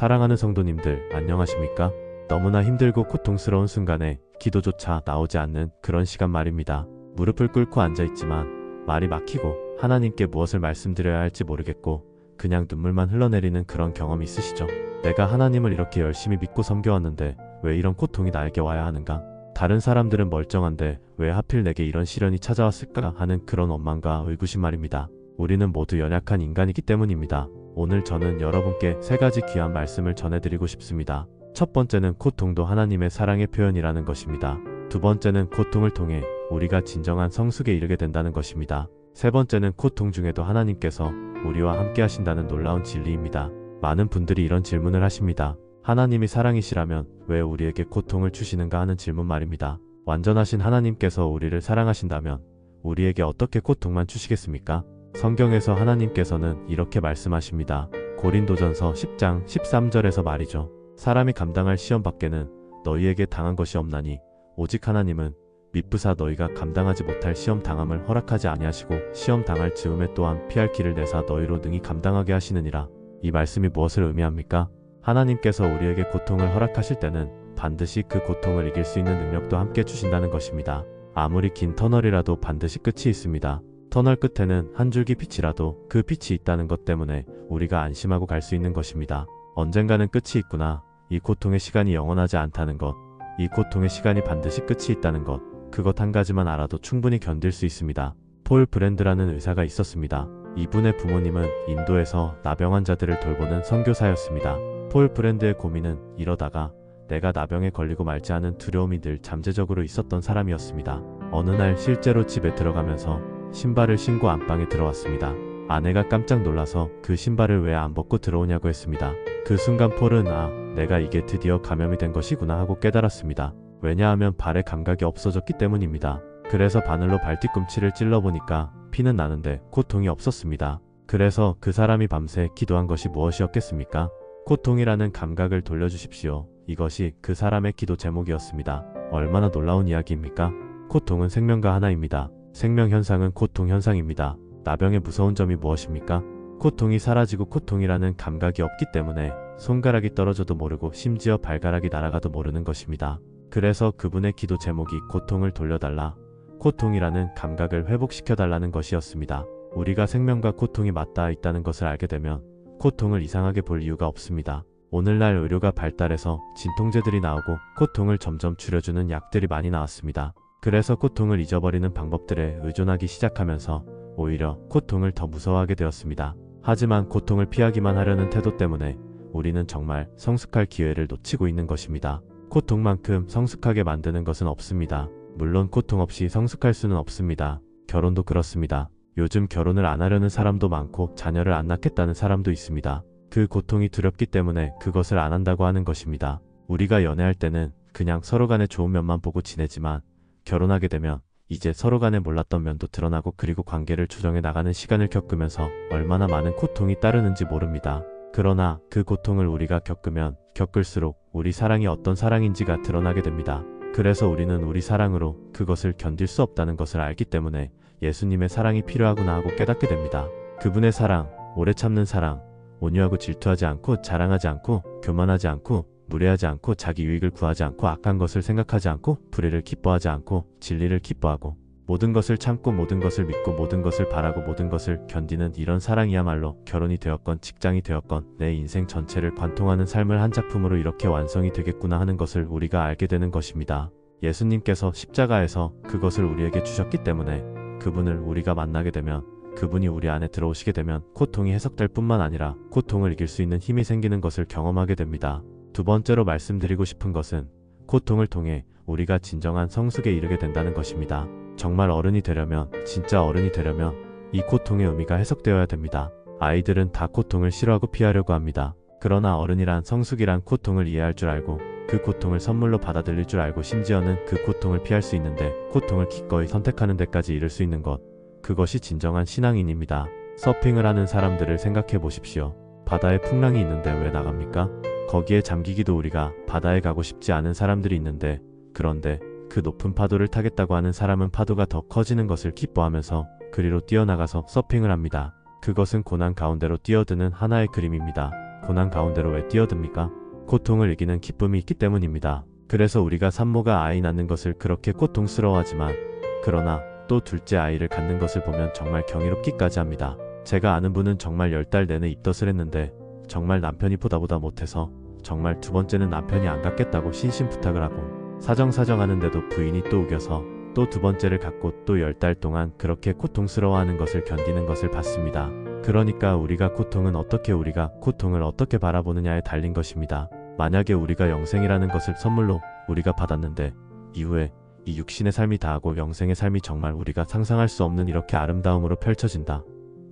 사랑하는 성도님들, 안녕하십니까? 너무나 힘들고 고통스러운 순간에 기도조차 나오지 않는 그런 시간 말입니다. 무릎을 꿇고 앉아있지만 말이 막히고 하나님께 무엇을 말씀드려야 할지 모르겠고 그냥 눈물만 흘러내리는 그런 경험이 있으시죠? 내가 하나님을 이렇게 열심히 믿고 섬겨왔는데 왜 이런 고통이 나에게 와야 하는가? 다른 사람들은 멀쩡한데 왜 하필 내게 이런 시련이 찾아왔을까 하는 그런 원망과 의구심 말입니다. 우리는 모두 연약한 인간이기 때문입니다. 오늘 저는 여러분께 세 가지 귀한 말씀을 전해드리고 싶습니다. 첫 번째는 고통도 하나님의 사랑의 표현이라는 것입니다. 두 번째는 고통을 통해 우리가 진정한 성숙에 이르게 된다는 것입니다. 세 번째는 고통 중에도 하나님께서 우리와 함께 하신다는 놀라운 진리입니다. 많은 분들이 이런 질문을 하십니다. 하나님이 사랑이시라면 왜 우리에게 고통을 주시는가 하는 질문 말입니다. 완전하신 하나님께서 우리를 사랑하신다면 우리에게 어떻게 고통만 주시겠습니까? 성경에서 하나님께서는 이렇게 말씀하십니다. 고린도전서 10장 13절에서 말이죠. 사람이 감당할 시험 밖에는 너희에게 당한 것이 없나니 오직 하나님은 미쁘사 너희가 감당하지 못할 시험 당함을 허락하지 아니하시고 시험 당할 즈음에 또한 피할 길을 내사 너희로 능히 감당하게 하시느니라. 이 말씀이 무엇을 의미합니까? 하나님께서 우리에게 고통을 허락하실 때는 반드시 그 고통을 이길 수 있는 능력도 함께 주신다는 것입니다. 아무리 긴 터널이라도 반드시 끝이 있습니다. 터널 끝에는 한 줄기 빛이라도 그 빛이 있다는 것 때문에 우리가 안심하고 갈 수 있는 것입니다. 언젠가는 끝이 있구나. 이 고통의 시간이 영원하지 않다는 것. 이 고통의 시간이 반드시 끝이 있다는 것. 그것 한 가지만 알아도 충분히 견딜 수 있습니다. 폴 브랜드라는 의사가 있었습니다. 이분의 부모님은 인도에서 나병 환자들을 돌보는 선교사였습니다. 폴 브랜드의 고민은 이러다가 내가 나병에 걸리고 말지 않은 두려움이 늘 잠재적으로 있었던 사람이었습니다. 어느 날 실제로 집에 들어가면서 신발을 신고 안방에 들어왔습니다. 아내가 깜짝 놀라서 그 신발을 왜 안 벗고 들어오냐고 했습니다. 그 순간 폴은 내가 이게 드디어 감염이 된 것이구나 하고 깨달았습니다. 왜냐하면 발에 감각이 없어졌기 때문입니다. 그래서 바늘로 발뒤꿈치를 찔러보니까 피는 나는데 고통이 없었습니다. 그래서 그 사람이 밤새 기도한 것이 무엇이었겠습니까? 고통이라는 감각을 돌려주십시오. 이것이 그 사람의 기도 제목이었습니다. 얼마나 놀라운 이야기입니까? 고통은 생명과 하나입니다. 생명 현상은 고통 현상입니다. 나병의 무서운 점이 무엇입니까? 고통이 사라지고 고통이라는 감각이 없기 때문에 손가락이 떨어져도 모르고 심지어 발가락이 날아가도 모르는 것입니다. 그래서 그분의 기도 제목이 고통을 돌려달라, 고통이라는 감각을 회복시켜달라는 것이었습니다. 우리가 생명과 고통이 맞닿아 있다는 것을 알게 되면 고통을 이상하게 볼 이유가 없습니다. 오늘날 의료가 발달해서 진통제들이 나오고 고통을 점점 줄여주는 약들이 많이 나왔습니다. 그래서 고통을 잊어버리는 방법들에 의존하기 시작하면서 오히려 고통을 더 무서워하게 되었습니다. 하지만 고통을 피하기만 하려는 태도 때문에 우리는 정말 성숙할 기회를 놓치고 있는 것입니다. 고통만큼 성숙하게 만드는 것은 없습니다. 물론 고통 없이 성숙할 수는 없습니다. 결혼도 그렇습니다. 요즘 결혼을 안 하려는 사람도 많고 자녀를 안 낳겠다는 사람도 있습니다. 그 고통이 두렵기 때문에 그것을 안 한다고 하는 것입니다. 우리가 연애할 때는 그냥 서로 간의 좋은 면만 보고 지내지만 결혼하게 되면 이제 서로 간에 몰랐던 면도 드러나고 그리고 관계를 조정해 나가는 시간을 겪으면서 얼마나 많은 고통이 따르는지 모릅니다. 그러나 그 고통을 우리가 겪으면 겪을수록 우리 사랑이 어떤 사랑인지가 드러나게 됩니다. 그래서 우리는 우리 사랑으로 그것을 견딜 수 없다는 것을 알기 때문에 예수님의 사랑이 필요하구나 하고 깨닫게 됩니다. 그분의 사랑, 오래 참는 사랑, 온유하고 질투하지 않고 자랑하지 않고 교만하지 않고 무례하지 않고 자기 유익을 구하지 않고 악한 것을 생각하지 않고 불의를 기뻐하지 않고 진리를 기뻐하고 모든 것을 참고 모든 것을 믿고 모든 것을 바라고 모든 것을 견디는 이런 사랑이야말로 결혼이 되었건 직장이 되었건 내 인생 전체를 관통하는 삶을 한 작품으로 이렇게 완성이 되겠구나 하는 것을 우리가 알게 되는 것입니다. 예수님께서 십자가에서 그것을 우리에게 주셨기 때문에 그분을 우리가 만나게 되면 그분이 우리 안에 들어오시게 되면 고통이 해석될 뿐만 아니라 고통을 이길 수 있는 힘이 생기는 것을 경험하게 됩니다. 두 번째로 말씀드리고 싶은 것은 고통을 통해 우리가 진정한 성숙에 이르게 된다는 것입니다. 정말 어른이 되려면, 진짜 어른이 되려면 이 고통의 의미가 해석되어야 됩니다. 아이들은 다 고통을 싫어하고 피하려고 합니다. 그러나 어른이란 성숙이란 고통을 이해할 줄 알고 그 고통을 선물로 받아들일 줄 알고 심지어는 그 고통을 피할 수 있는데 고통을 기꺼이 선택하는 데까지 이를 수 있는 것, 그것이 진정한 신앙인입니다. 서핑을 하는 사람들을 생각해 보십시오. 바다에 풍랑이 있는데 왜 나갑니까? 거기에 잠기기도 우리가 바다에 가고 싶지 않은 사람들이 있는데 그런데 그 높은 파도를 타겠다고 하는 사람은 파도가 더 커지는 것을 기뻐하면서 그리로 뛰어나가서 서핑을 합니다. 그것은 고난 가운데로 뛰어드는 하나의 그림입니다. 고난 가운데로 왜 뛰어듭니까? 고통을 이기는 기쁨이 있기 때문입니다. 그래서 우리가 산모가 아이 낳는 것을 그렇게 고통스러워하지만 그러나 또 둘째 아이를 갖는 것을 보면 정말 경이롭기까지 합니다. 제가 아는 분은 정말 10달 내내 입덧을 했는데 정말 남편이 보다 못해서 정말 두 번째는 남편이 안 갖겠다고 신신 부탁을 하고 사정사정 하는데도 부인이 또 우겨서 또 두 번째를 갖고 또 10달 동안 그렇게 고통스러워하는 것을 견디는 것을 봤습니다. 그러니까 우리가 고통을 어떻게 바라보느냐에 달린 것입니다. 만약에 우리가 영생이라는 것을 선물로 우리가 받았는데 이후에 이 육신의 삶이 다하고 영생의 삶이 정말 우리가 상상할 수 없는 이렇게 아름다움으로 펼쳐진다.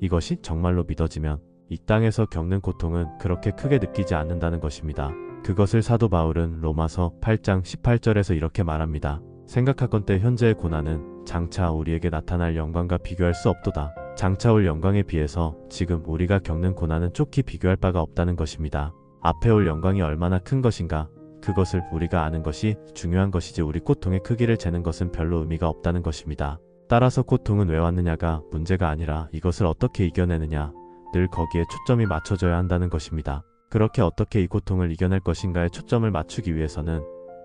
이것이 정말로 믿어지면 이 땅에서 겪는 고통은 그렇게 크게 느끼지 않는다는 것입니다. 그것을 사도 바울은 로마서 8장 18절에서 이렇게 말합니다. 생각하건대 현재의 고난은 장차 우리에게 나타날 영광과 비교할 수 없도다. 장차 올 영광에 비해서 지금 우리가 겪는 고난은 쫓기 비교할 바가 없다는 것입니다. 앞에 올 영광이 얼마나 큰 것인가, 그것을 우리가 아는 것이 중요한 것이지 우리 고통의 크기를 재는 것은 별로 의미가 없다는 것입니다. 따라서 고통은 왜 왔느냐가 문제가 아니라 이것을 어떻게 이겨내느냐, 늘 거기에 초점이 맞춰져야 한다는 것입니다. 그렇게 어떻게 이 고통을 이겨낼 것인가에 초점을 맞추기 위해서는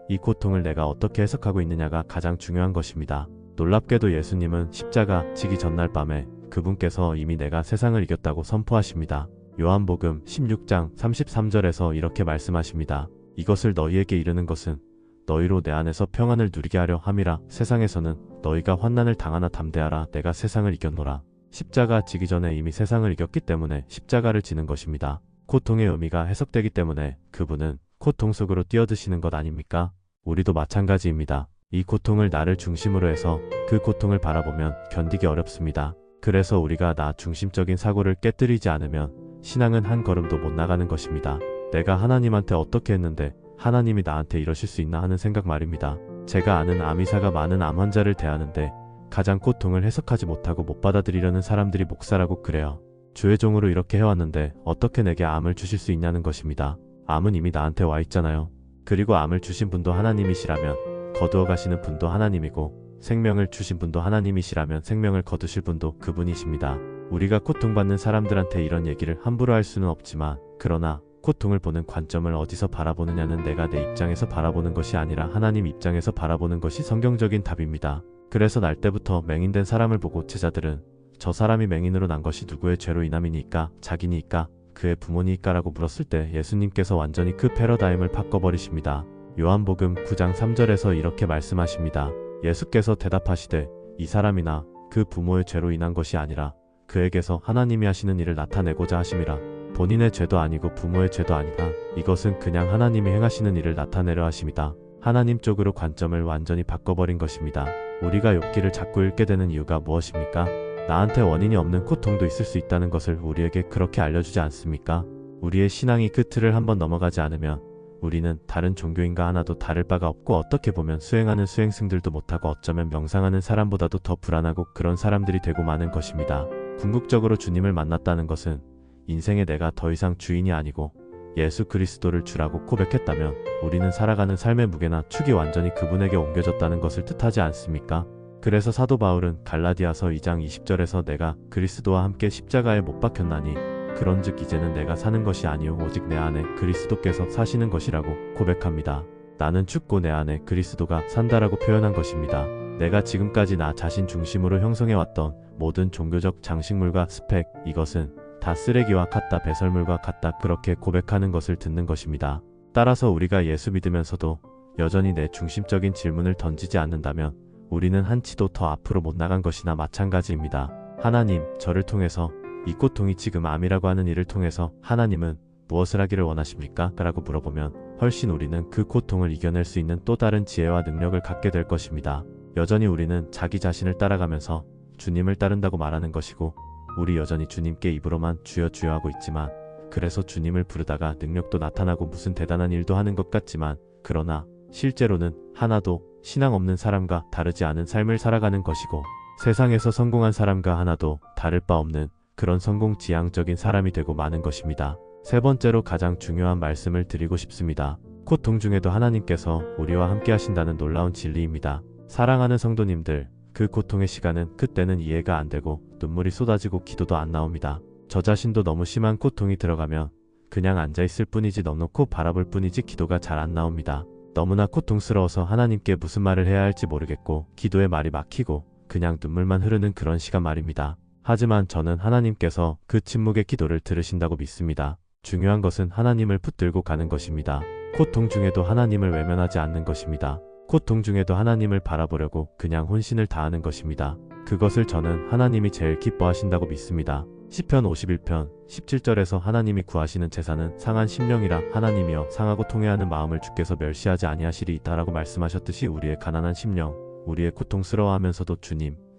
이 고통을 내가 어떻게 해석하고 있느냐가 가장 중요한 것입니다. 놀랍게도 예수님은 십자가 지기 전날 밤에 그분께서 이미 내가 세상을 이겼다고 선포하십니다. 요한복음 16장 33절에서 이렇게 말씀하십니다. 이것을 너희에게 이르는 것은 너희로 내 안에서 평안을 누리게 하려 함이라. 세상에서는 너희가 환난을 당하나 담대하라. 내가 세상을 이겼노라. 십자가 지기 전에 이미 세상을 이겼기 때문에 십자가를 지는 것입니다. 고통의 의미가 해석되기 때문에 그분은 고통 속으로 뛰어드시는 것 아닙니까? 우리도 마찬가지입니다. 이 고통을 나를 중심으로 해서 그 고통을 바라보면 견디기 어렵습니다. 그래서 우리가 나 중심적인 사고를 깨뜨리지 않으면 신앙은 한 걸음도 못 나가는 것입니다. 내가 하나님한테 어떻게 했는데 하나님이 나한테 이러실 수 있나 하는 생각 말입니다. 제가 아는 암의사가 많은 암 환자를 대하는데 가장 고통을 해석하지 못하고 못 받아들이려는 사람들이 목사라고 그래요. 주의 종으로 이렇게 해왔는데 어떻게 내게 암을 주실 수 있냐는 것입니다. 암은 이미 나한테 와 있잖아요. 그리고 암을 주신 분도 하나님이시라면 거두어 가시는 분도 하나님이고 생명을 주신 분도 하나님이시라면 생명을 거두실 분도 그분이십니다. 우리가 고통받는 사람들한테 이런 얘기를 함부로 할 수는 없지만 그러나 고통을 보는 관점을 어디서 바라보느냐는 내가 내 입장에서 바라보는 것이 아니라 하나님 입장에서 바라보는 것이 성경적인 답입니다. 그래서 날 때부터 맹인된 사람을 보고 제자들은 저 사람이 맹인으로 난 것이 누구의 죄로 인함이니까 자기니까 그의 부모니까라고 물었을 때 예수님께서 완전히 그 패러다임을 바꿔버리십니다. 요한복음 9장 3절에서 이렇게 말씀하십니다. 예수께서 대답하시되 이 사람이나 그 부모의 죄로 인한 것이 아니라 그에게서 하나님이 하시는 일을 나타내고자 하심이라. 본인의 죄도 아니고 부모의 죄도 아니다. 이것은 그냥 하나님이 행하시는 일을 나타내려 하심이다. 하나님 쪽으로 관점을 완전히 바꿔버린 것입니다. 우리가 욥기를 자꾸 읽게 되는 이유가 무엇입니까? 나한테 원인이 없는 고통도 있을 수 있다는 것을 우리에게 그렇게 알려주지 않습니까? 우리의 신앙이 그 틀을 한번 넘어가지 않으면 우리는 다른 종교인과 하나도 다를 바가 없고 어떻게 보면 수행하는 수행승들도 못하고 어쩌면 명상하는 사람보다도 더 불안하고 그런 사람들이 되고 마는 것입니다. 궁극적으로 주님을 만났다는 것은 인생에 내가 더 이상 주인이 아니고 예수 그리스도를 주라고 고백했다면 우리는 살아가는 삶의 무게나 축이 완전히 그분에게 옮겨졌다는 것을 뜻하지 않습니까? 그래서 사도 바울은 갈라디아서 2장 20절에서 내가 그리스도와 함께 십자가에 못 박혔나니 그런즉 이제는 내가 사는 것이 아니요 오직 내 안에 그리스도께서 사시는 것이라고 고백합니다. 나는 죽고 내 안에 그리스도가 산다라고 표현한 것입니다. 내가 지금까지 나 자신 중심으로 형성해왔던 모든 종교적 장식물과 스펙, 이것은 다 쓰레기와 같다, 배설물과 같다, 그렇게 고백하는 것을 듣는 것입니다. 따라서 우리가 예수 믿으면서도 여전히 내 중심적인 질문을 던지지 않는다면 우리는 한치도 더 앞으로 못 나간 것이나 마찬가지입니다. 하나님, 저를 통해서 이 고통이 지금 암이라고 하는 일을 통해서 하나님은 무엇을 하기를 원하십니까? 라고 물어보면 훨씬 우리는 그 고통을 이겨낼 수 있는 또 다른 지혜와 능력을 갖게 될 것입니다. 여전히 우리는 자기 자신을 따라가면서 주님을 따른다고 말하는 것이고 우리 여전히 주님께 입으로만 주여 주여 하고 있지만 그래서 주님을 부르다가 능력도 나타나고 무슨 대단한 일도 하는 것 같지만 그러나 실제로는 하나도 신앙 없는 사람과 다르지 않은 삶을 살아가는 것이고 세상에서 성공한 사람과 하나도 다를 바 없는 그런 성공지향적인 사람이 되고 마는 것입니다. 세 번째로 가장 중요한 말씀을 드리고 싶습니다. 고통 중에도 하나님께서 우리와 함께 하신다는 놀라운 진리입니다. 사랑하는 성도님들, 그 고통의 시간은 그때는 이해가 안 되고 눈물이 쏟아지고 기도도 안 나옵니다. 저 자신도 너무 심한 고통이 들어가면 그냥 앉아있을 뿐이지 넉넉히 바라볼 뿐이지 기도가 잘 안 나옵니다. 너무나 고통스러워서 하나님께 무슨 말을 해야 할지 모르겠고 기도에 말이 막히고 그냥 눈물만 흐르는 그런 시간 말입니다. 하지만 저는 하나님께서 그 침묵의 기도를 들으신다고 믿습니다. 중요한 것은 하나님을 붙들고 가는 것입니다. 고통 중에도 하나님을 외면하지 않는 것입니다. 고통 중에도 하나님을 바라보려고 그냥 혼신을 다하는 것입니다. 그것을 저는 하나님이 제일 기뻐하신다고 믿습니다. 시편 51편 17절에서 하나님이 구하시는 제사는 상한 심령이라 하나님이여 상하고 통회하는 마음을 주께서 멸시하지 아니하시리이다라고 말씀하셨듯이 우리의 가난한 심령, 우리의 고통스러워하면서도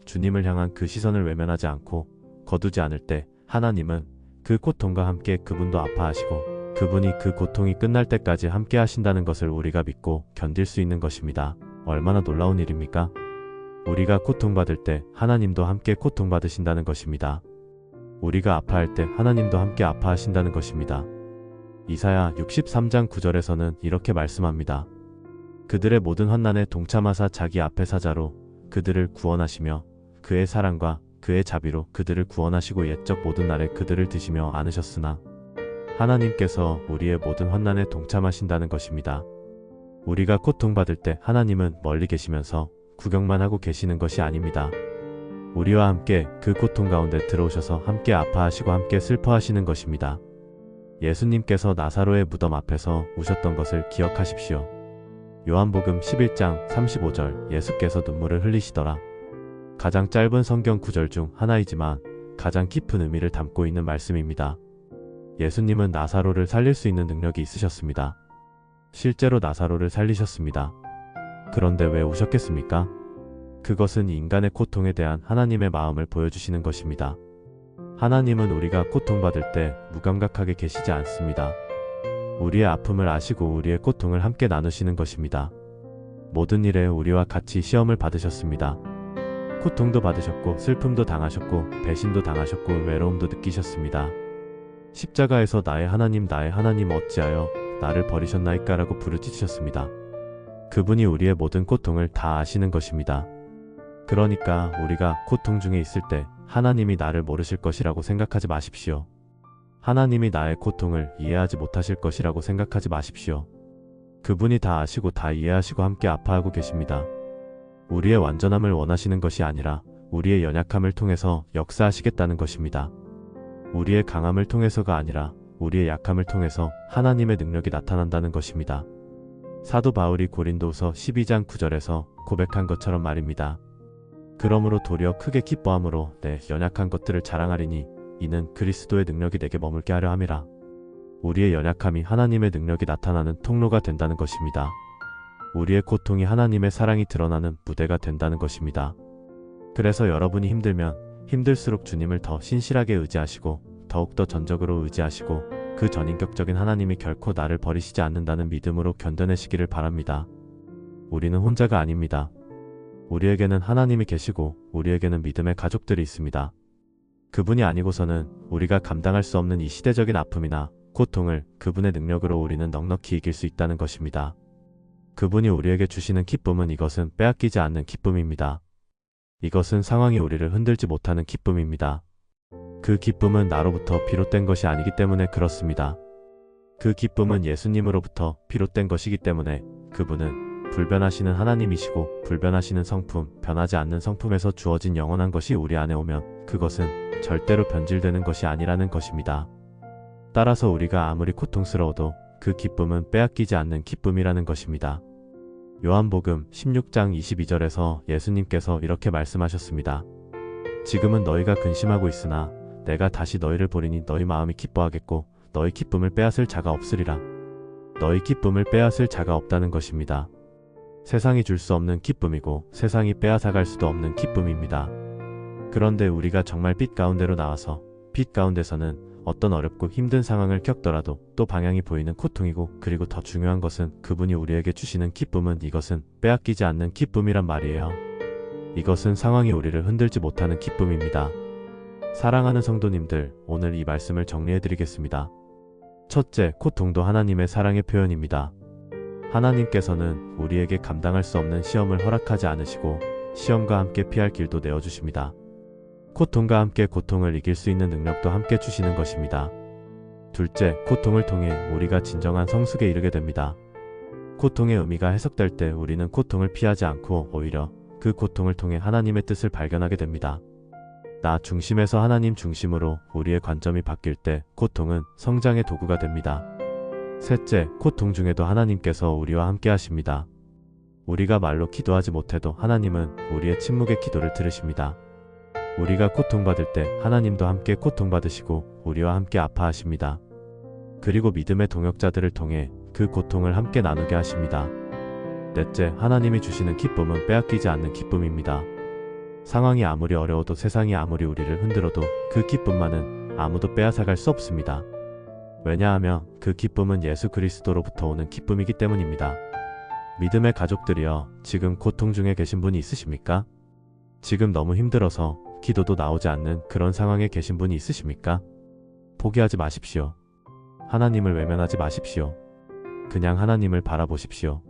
주님을 향한 그 시선을 외면하지 않고 거두지 않을 때 하나님은 그 고통과 함께 그분도 아파하시고 그분이 그 고통이 끝날 때까지 함께 하신다는 것을 우리가 믿고 견딜 수 있는 것입니다. 얼마나 놀라운 일입니까? 우리가 고통받을 때 하나님도 함께 고통받으신다는 것입니다. 우리가 아파할 때 하나님도 함께 아파하신다는 것입니다. 이사야 63장 9절에서는 이렇게 말씀합니다. 그들의 모든 환난에 동참하사 자기 앞에 사자로 그들을 구원하시며 그의 사랑과 그의 자비로 그들을 구원하시고 옛적 모든 날에 그들을 드시며 안으셨으나 하나님께서 우리의 모든 환난에 동참하신다는 것입니다. 우리가 고통받을 때 하나님은 멀리 계시면서 구경만 하고 계시는 것이 아닙니다. 우리와 함께 그 고통 가운데 들어오셔서 함께 아파하시고 함께 슬퍼하시는 것입니다. 예수님께서 나사로의 무덤 앞에서 우셨던 것을 기억하십시오. 요한복음 11장 35절 예수께서 눈물을 흘리시더라. 가장 짧은 성경 구절 중 하나이지만 가장 깊은 의미를 담고 있는 말씀입니다. 예수님은 나사로를 살릴 수 있는 능력이 있으셨습니다. 실제로 나사로를 살리셨습니다. 그런데 왜 우셨겠습니까? 그것은 인간의 고통에 대한 하나님의 마음을 보여주시는 것입니다. 하나님은 우리가 고통받을 때 무감각하게 계시지 않습니다. 우리의 아픔을 아시고 우리의 고통을 함께 나누시는 것입니다. 모든 일에 우리와 같이 시험을 받으셨습니다. 고통도 받으셨고 슬픔도 당하셨고 배신도 당하셨고 외로움도 느끼셨습니다. 십자가에서 나의 하나님 어찌하여 나를 버리셨나이까라고 부르짖으셨습니다. 그분이 우리의 모든 고통을 다 아시는 것입니다. 그러니까 우리가 고통 중에 있을 때 하나님이 나를 모르실 것이라고 생각하지 마십시오. 하나님이 나의 고통을 이해하지 못하실 것이라고 생각하지 마십시오. 그분이 다 아시고 다 이해하시고 함께 아파하고 계십니다. 우리의 완전함을 원하시는 것이 아니라 우리의 연약함을 통해서 역사하시겠다는 것입니다. 우리의 강함을 통해서가 아니라 우리의 약함을 통해서 하나님의 능력이 나타난다는 것입니다. 사도 바울이 고린도후서 12장 9절에서 고백한 것처럼 말입니다. 그러므로 도리어 크게 기뻐함으로 내 연약한 것들을 자랑하리니 이는 그리스도의 능력이 내게 머물게 하려 함이라. 우리의 연약함이 하나님의 능력이 나타나는 통로가 된다는 것입니다. 우리의 고통이 하나님의 사랑이 드러나는 무대가 된다는 것입니다. 그래서 여러분이 힘들면 힘들수록 주님을 더 신실하게 의지하시고 더욱더 전적으로 의지하시고 그 전인격적인 하나님이 결코 나를 버리시지 않는다는 믿음으로 견뎌내시기를 바랍니다. 우리는 혼자가 아닙니다. 우리에게는 하나님이 계시고 우리에게는 믿음의 가족들이 있습니다. 그분이 아니고서는 우리가 감당할 수 없는 이 시대적인 아픔이나 고통을 그분의 능력으로 우리는 넉넉히 이길 수 있다는 것입니다. 그분이 우리에게 주시는 기쁨은 이것은 빼앗기지 않는 기쁨입니다. 이것은 상황이 우리를 흔들지 못하는 기쁨입니다. 그 기쁨은 나로부터 비롯된 것이 아니기 때문에 그렇습니다. 그 기쁨은 예수님으로부터 비롯된 것이기 때문에 그분은 불변하시는 하나님이시고 불변하시는 성품, 변하지 않는 성품에서 주어진 영원한 것이 우리 안에 오면 그것은 절대로 변질되는 것이 아니라는 것입니다. 따라서 우리가 아무리 고통스러워도 그 기쁨은 빼앗기지 않는 기쁨이라는 것입니다. 요한복음 16장 22절에서 예수님께서 이렇게 말씀하셨습니다. 지금은 너희가 근심하고 있으나 내가 다시 너희를 보리니 너희 마음이 기뻐하겠고 너희 기쁨을 빼앗을 자가 없으리라. 너희 기쁨을 빼앗을 자가 없다는 것입니다. 세상이 줄 수 없는 기쁨이고 세상이 빼앗아갈 수도 없는 기쁨입니다. 그런데 우리가 정말 빛 가운데로 나와서 빛 가운데서는 어떤 어렵고 힘든 상황을 겪더라도 또 방향이 보이는 고통이고 그리고 더 중요한 것은 그분이 우리에게 주시는 기쁨은 이것은 빼앗기지 않는 기쁨이란 말이에요. 이것은 상황이 우리를 흔들지 못하는 기쁨입니다. 사랑하는 성도님들, 오늘 이 말씀을 정리해드리겠습니다. 첫째, 고통도 하나님의 사랑의 표현입니다. 하나님께서는 우리에게 감당할 수 없는 시험을 허락하지 않으시고 시험과 함께 피할 길도 내어주십니다. 고통과 함께 고통을 이길 수 있는 능력도 함께 주시는 것입니다. 둘째, 고통을 통해 우리가 진정한 성숙에 이르게 됩니다. 고통의 의미가 해석될 때 우리는 고통을 피하지 않고 오히려 그 고통을 통해 하나님의 뜻을 발견하게 됩니다. 나 중심에서 하나님 중심으로 우리의 관점이 바뀔 때 고통은 성장의 도구가 됩니다. 셋째, 고통 중에도 하나님께서 우리와 함께 하십니다. 우리가 말로 기도하지 못해도 하나님은 우리의 침묵의 기도를 들으십니다. 우리가 고통받을 때 하나님도 함께 고통받으시고 우리와 함께 아파하십니다. 그리고 믿음의 동역자들을 통해 그 고통을 함께 나누게 하십니다. 넷째, 하나님이 주시는 기쁨은 빼앗기지 않는 기쁨입니다. 상황이 아무리 어려워도 세상이 아무리 우리를 흔들어도 그 기쁨만은 아무도 빼앗아갈 수 없습니다. 왜냐하면 그 기쁨은 예수 그리스도로부터 오는 기쁨이기 때문입니다. 믿음의 가족들이여, 지금 고통 중에 계신 분이 있으십니까? 지금 너무 힘들어서 기도도 나오지 않는 그런 상황에 계신 분이 있으십니까? 포기하지 마십시오. 하나님을 외면하지 마십시오. 그냥 하나님을 바라보십시오.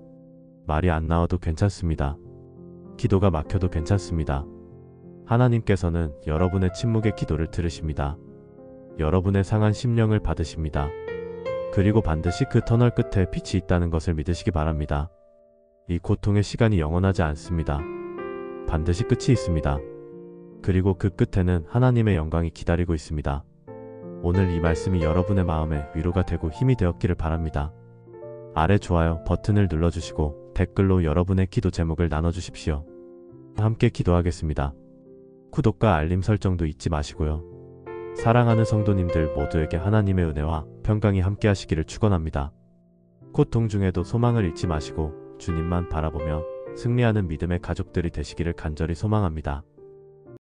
말이 안 나와도 괜찮습니다. 기도가 막혀도 괜찮습니다. 하나님께서는 여러분의 침묵의 기도를 들으십니다. 여러분의 상한 심령을 받으십니다. 그리고 반드시 그 터널 끝에 빛이 있다는 것을 믿으시기 바랍니다. 이 고통의 시간이 영원하지 않습니다. 반드시 끝이 있습니다. 그리고 그 끝에는 하나님의 영광이 기다리고 있습니다. 오늘 이 말씀이 여러분의 마음에 위로가 되고 힘이 되었기를 바랍니다. 아래 좋아요 버튼을 눌러주시고 댓글로 여러분의 기도 제목을 나눠주십시오. 함께 기도하겠습니다. 구독과 알림 설정도 잊지 마시고요. 사랑하는 성도님들 모두에게 하나님의 은혜와 평강이 함께 하시기를 축원합니다. 고통 중에도 소망을 잃지 마시고 주님만 바라보며 승리하는 믿음의 가족들이 되시기를 간절히 소망합니다.